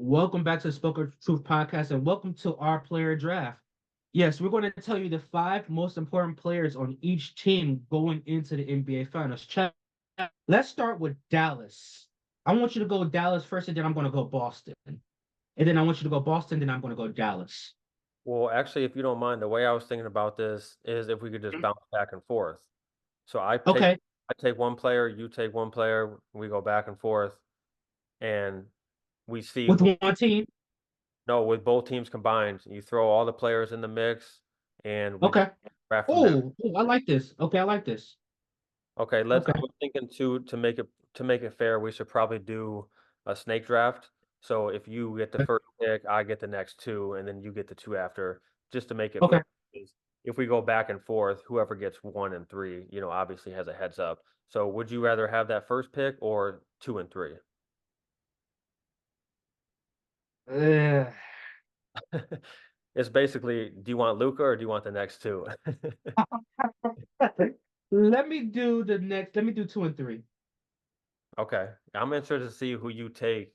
Welcome back to the Spoken Truth Podcast and welcome to our player draft. Yes, we're going to tell you the five most important players on each team going into the NBA Finals. Let's start with Dallas. I want you to go Dallas first, and then I'm going to go Boston. And then I want you to go Boston, then I'm going to go Dallas. Well, actually, if you don't mind, the way I was thinking about this is if we could just bounce back and forth. So Okay, I take one player, you take one player, we go back and forth, and we see with who. one team. No, with both teams combined, you throw all the players in the mix, and we just Okay. draft from there. Oh, I like this. Okay, I like this. Okay, I Okay. was thinking too to make it fair, we should probably do a snake draft. So if you get the first pick, I get the next two, and then you get the two after, just to make it Okay. fair. Because if we go back and forth, whoever gets one and three, obviously has a heads up. So would you rather have that first pick or two and three? Uh, It's basically, do you want Luca or do you want the next two? let me do the next. Let me do two and three. Okay, I'm interested to see who you take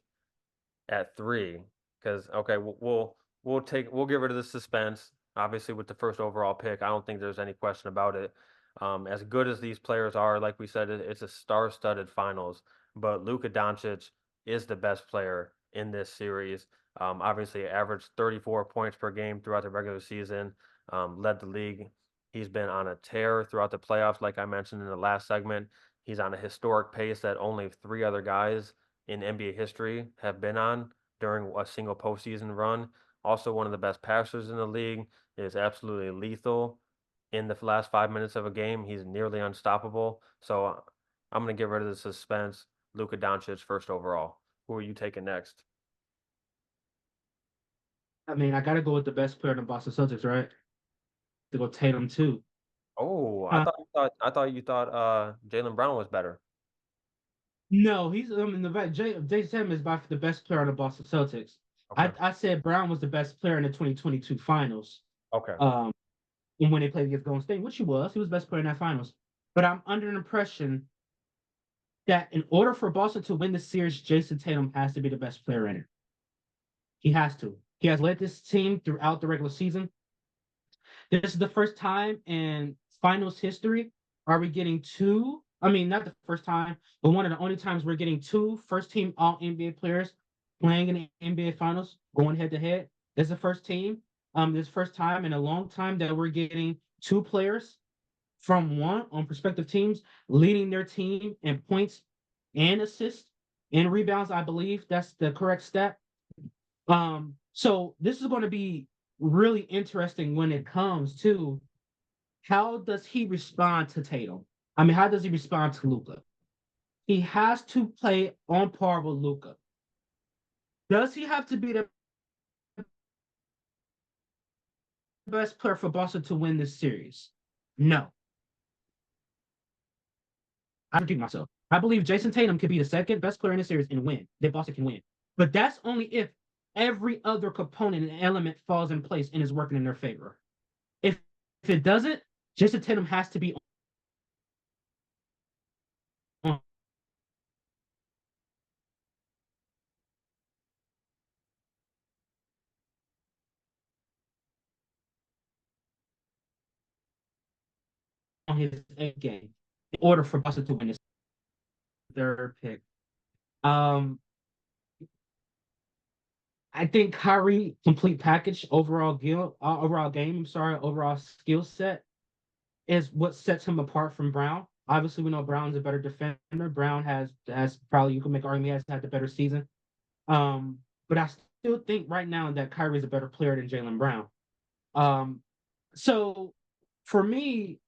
at 3, 'cause okay, we'll get rid of the suspense, obviously, with the first overall pick, I don't think there's any question about it. As good as these players are, like we said, it's a star-studded finals, but Luka Dončić is the best player in this series. Obviously averaged 34 points per game throughout the regular season, led the league. He's been on a tear throughout the playoffs, like I mentioned in the last segment. He's on a historic pace that only 3 other guys in NBA history have been on during a single postseason run. Also, one of the best passers in the league, is absolutely lethal in the last 5 minutes of a game. He's nearly unstoppable. So I'm going to get rid of the suspense. Luka Doncic first overall. Who are you taking next? I mean, I got to go with the best player in the Boston Celtics, right? To go Tatum too. Oh, Uh, I thought you thought Jalen Brown was better. no, he's in the back. Jay Tatum is by far the best player on the Boston Celtics. Okay. I said Brown was the best player in the 2022 Finals. Okay. Um, and when they played against Golden State, which he was the best player in that Finals. But I'm under the impression that in order for Boston to win the series, Jayson Tatum has to be the best player in it. He has to. He has led this team throughout the regular season. This is the first time in finals history are we getting two. I mean, not the first time, but one of the only times we're getting two first team all NBA players playing in the NBA finals, going head to head. This is the first team. This first time in a long time that we're getting two players from one on prospective teams leading their team in points and assists and rebounds. I believe that's the correct stat. So this is going to be really interesting when it comes to how does he respond to Tatum? I mean, how does he respond to Luka? He has to play on par with Luka. Does he have to be the best player for Boston to win this series? No. I repeat myself. I believe Jayson Tatum could be the second best player in the series and win. That Boston can win. But that's only if every other component and element falls in place and is working in their favor. If it doesn't, Jason Tatum has to be on his A game in order for Boston to win this third pick. Um, I think Kyrie complete package overall game. I'm sorry, overall skill set is what sets him apart from Brown. Obviously, we know Brown's a better defender. Brown has probably you can make argument he has had the better season. But I still think right now that Kyrie's a better player than Jalen Brown. Um, so for me,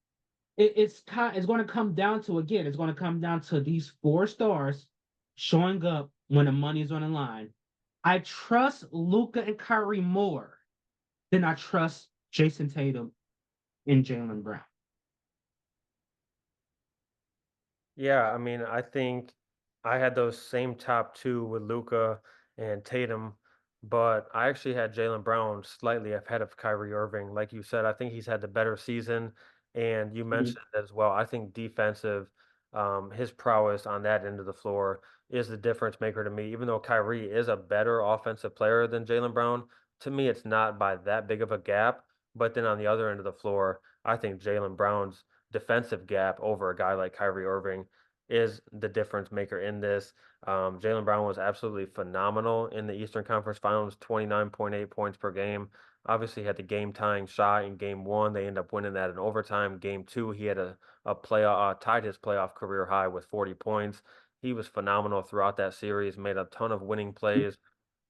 it's going to come down to again, it's going to come down to these four stars showing up when the money's on the line. I trust Luka and Kyrie more than I trust Jason Tatum and Jalen Brown. Yeah, I mean, I think I had those same top 2 with Luka and Tatum, but I actually had Jalen Brown slightly ahead of Kyrie Irving. Like you said, I think he's had the better season, and you Mhm. mentioned it as well. I think defensive, His prowess on that end of the floor is the difference maker to me. Even though Kyrie is a better offensive player than Jaylen Brown, to me, it's not by that big of a gap. But then on the other end of the floor, I think Jaylen Brown's defensive gap over a guy like Kyrie Irving is the difference maker in this. Jaylen Brown was absolutely phenomenal in the Eastern Conference Finals, 29.8 points per game. Obviously, had the game tying shot in game one. They end up winning that in overtime. Game two, he had a playoff tied his playoff career high with 40 points. He was phenomenal throughout that series, made a ton of winning plays.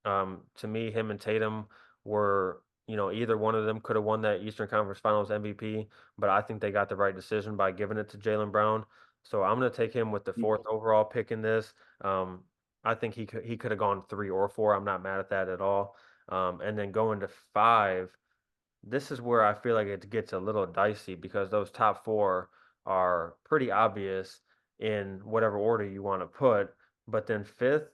To me, him and Tatum were, either one of them could have won that Eastern Conference Finals MVP, but I think they got the right decision by giving it to Jaylen Brown. So I'm going to take him with the fourth overall pick in this. Um, I think he could have gone 3 or 4. I'm not mad at that at all. And then going to 5, this is where I feel like it gets a little dicey because those top 4 are pretty obvious in whatever order you want to put. But then fifth,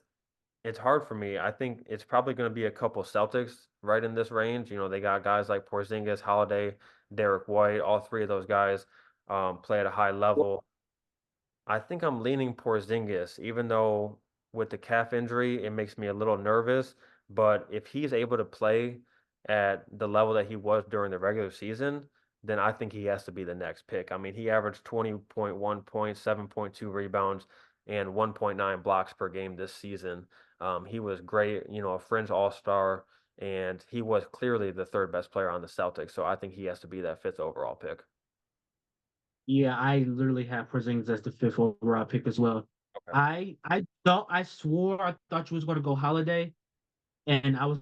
it's hard for me. I think it's probably going to be a couple Celtics right in this range. They got guys like Porzingis, Holiday, Derek White. All three of those guys play at a high level. I think I'm leaning Porzingis, even though with the calf injury, it makes me a little nervous. But if he's able to play at the level that he was during the regular season, then I think he has to be the next pick. I mean, he averaged 20.1 points, 7.2 rebounds, and 1.9 blocks per game this season. He was great, a fringe all-star, and he was clearly the third best player on the Celtics. So I think he has to be that fifth overall pick. Yeah, I literally have Porzingis as the fifth overall pick as well. Okay. I swore I thought you was going to go Holiday, and I was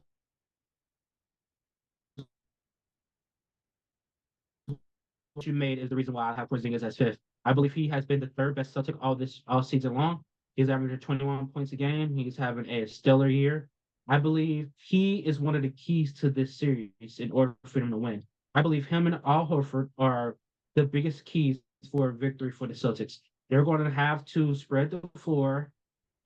what you made is the reason why I have Porzingis as fifth. I believe he has been the third best Celtic all season long. He's averaging 21 points a game. He's having a stellar year. I believe he is one of the keys to this series in order for him to win. I believe him and Al Horford are the biggest keys for victory for the Celtics. They're going to have to spread the floor,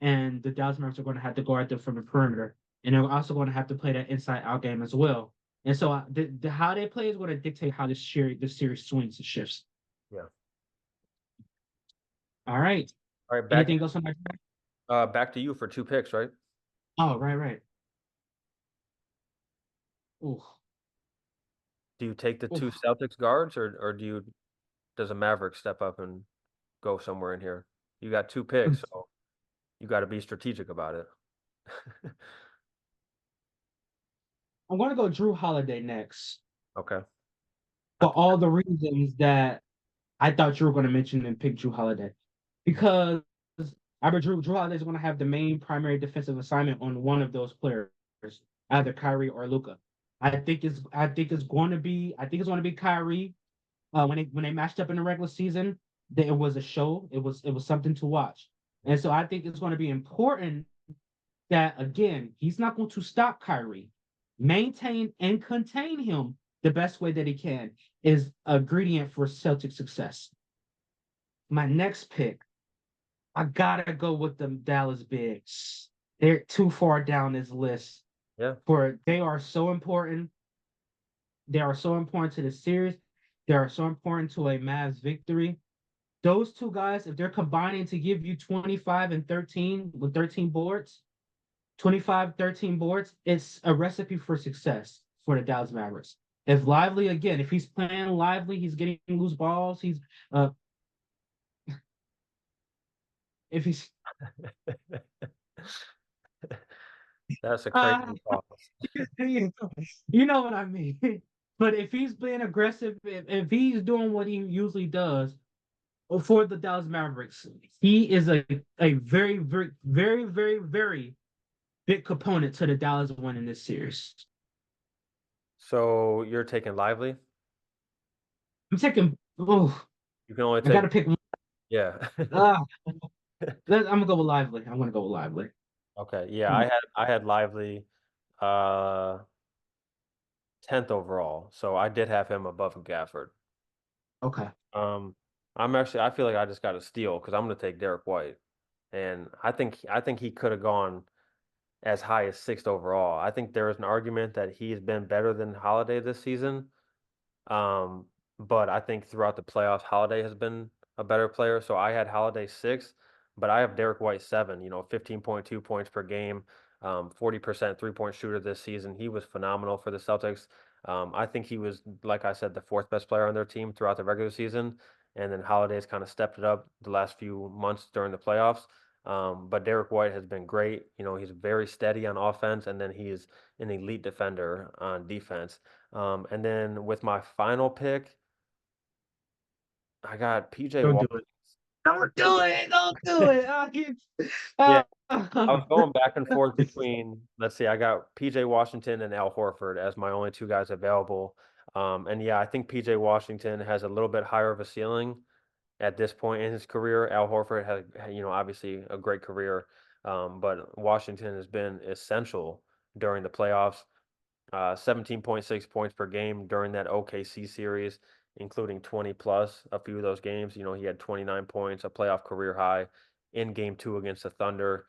and the Dallas Mavericks are going to have to guard them from the perimeter. And they're also going to have to play that inside out game as well. And so how they play is going to dictate how this series swings and shifts. Yeah. All right. All right, Anything else on my back to you for 2 picks, right? Oh, right. Ooh. Do you take the Ooh. 2 Celtics guards, or does a Maverick step up and go somewhere in here? You got 2 picks, so you got to be strategic about it. I'm going to go Drew Holiday next Okay. for all the reasons that I thought you were going to mention and pick Drew Holiday. Because Drew Holiday is going to have the main primary defensive assignment on one of those players, either Kyrie or Luka. I think it's going to be Kyrie. When they matched up in the regular season, it was a show. It was something to watch, and so I think it's going to be important that again he's not going to stop Kyrie, maintain and contain him the best way that he can is a ingredient for Celtic success. My next pick, I gotta go with the Dallas Bigs. They're too far down this list. Yeah. They are so important. They are so important to the series. They are so important to a Mavs victory. Those two guys, if they're combining to give you 25 and 13 with 13 boards, 25, 13 boards, it's a recipe for success for the Dallas Mavericks. If he's playing lively, he's getting loose balls, if he's That's a crazy thought. you know what I mean. But if he's being aggressive, if he's doing what he usually does for the Dallas Mavericks, he is a very, very, very, very, very big component to the Dallas winning this series. So you're taking Lively? I'm taking. Oh, You can only I take gotta pick one. yeah. I'm gonna go with Lively. I'm gonna go with Lively. Okay. Yeah, Hmm. I had Lively 10th overall. So I did have him above Gafford. Okay. Um I feel like I just got a steal because I'm gonna take Derek White. And I think he could have gone as high as 6th overall. I think there is an argument that he's been better than Holiday this season. But I think throughout the playoffs, Holiday has been a better player. So I had Holiday 6, but I have Derek White 7, 15.2 points per game, 40% 3-point shooter this season. He was phenomenal for the Celtics. I think he was, like I said, the fourth best player on their team throughout the regular season. And then Holiday's kind of stepped it up the last few months during the playoffs. But Derek White has been great. He's very steady on offense, and then he is an elite defender on defense. And then with my final pick, I got PJ Don't do Washington. it. Don't do it. Don't do it. I can't. Yeah, Uh, I was going back and forth between, let's see, I got PJ Washington and Al Horford as my only two guys available. And yeah, I think PJ Washington has a little bit higher of a ceiling at this point in his career. Al Horford has, obviously a great career, but Washington has been essential during the playoffs. 17.6 points per game during that OKC series, including 20 plus a few of those games. He had 29 points, a playoff career high in game 2 against the Thunder.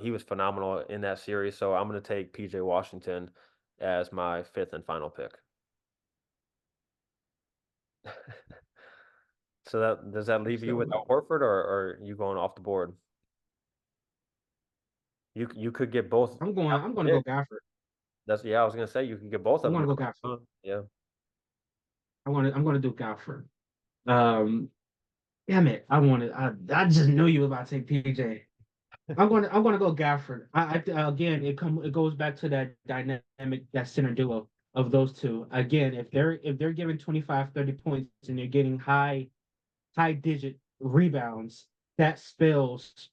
He was phenomenal in that series. So I'm going to take PJ Washington as my fifth and final pick. So that does that leave you with Al Horford, or you going off the board? You could get both. I'm going to go Gafford. That's I was gonna say you could get both I'm of going them. to go Gafford. Yeah. I'm going to do Gafford. Um, Damn it. I just knew you were about to take PJ. I'm going to go Gafford. Again, it goes back to that dynamic, that center duo of those two. Again, if they're giving 25, 30 points and they're getting high digit rebounds, that spells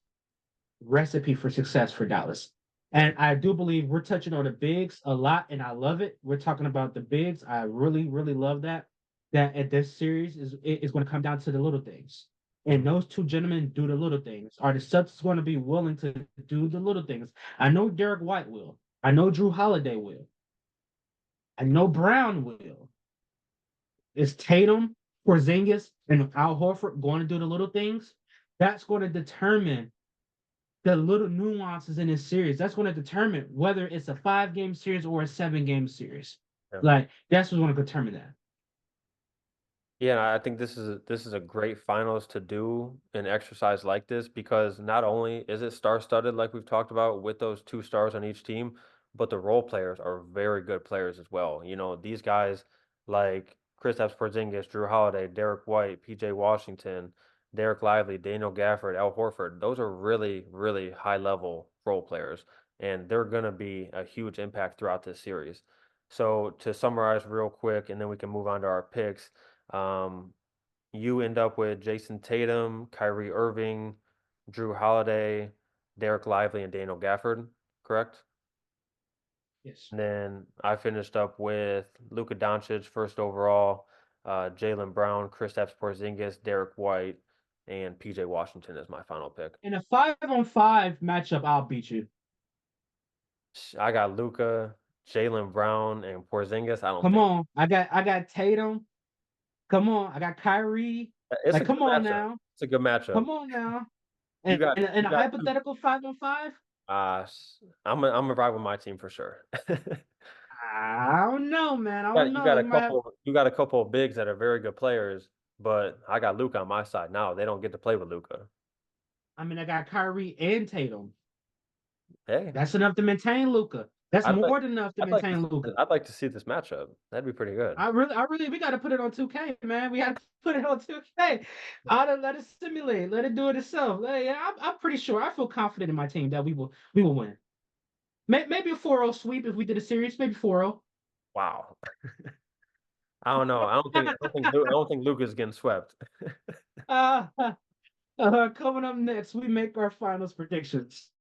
recipe for success for Dallas. And I do believe we're touching on the bigs a lot, and I love it. We're talking about the bigs. I really, really love that. That at this series is going to come down to the little things. And those two gentlemen do the little things. Are the Celtics going to be willing to do the little things? I know Derek White will. I know Drew Holiday will. I know Brown will. Is Tatum, Porzingis, and Al Horford going to do the little things? That's going to determine the little nuances in this series. That's going to determine whether it's a 5-game series or a 7-game series. Yeah. Like that's what's going to determine that. Yeah, I think this is a great finals to do an exercise like this, because not only is it star-studded like we've talked about with those two stars on each team, but the role players are very good players as well. These guys like Kristaps Porzingis, Drew Holiday, Derek White, PJ Washington, Derek Lively, Daniel Gafford, Al Horford. Those are really, really high level role players, and they're going to be a huge impact throughout this series. So to summarize real quick, and then we can move on to our picks. Um, you end up with Jayson Tatum, Kyrie Irving, Drew Holiday, Derek Lively, and Daniel Gafford, correct? Yes. And then I finished up with Luka Dončić, first overall, Jaylen Brown, Kristaps Porzingis, Derek White, and PJ Washington as my final pick. In a 5-on-5 matchup, I'll beat you. I got Luka, Jaylen Brown, and Porzingis. I don't Come think on. I got Tatum. Come on. I got Kyrie. it's a Like, good come on matchup. now. It's a good matchup. Come on now. You And got in you a got two. hypothetical 5-on-5, I'm gonna ride with my team for sure. I don't know, man. I Yeah, don't you know. got You a might have. couple. You got a couple of bigs that are very good players, but I got Luka on my side now. They don't get to play with Luka. I mean, I got Kyrie and Tatum. Hey, That's enough to maintain Luca. That's I'd like, more than enough to I'd like to, maintain Luca. I'd like to see this matchup. That'd be pretty good. We got to put it on 2K, man. We got to put it on 2K. Let it simulate. Let it do it itself. Yeah, I'm pretty sure. I feel confident in my team that we will win. Maybe a 4-0 sweep if we did a series. Maybe 4-0. Wow. I don't know. I don't think Luka's getting swept. Coming up next, we make our finals predictions.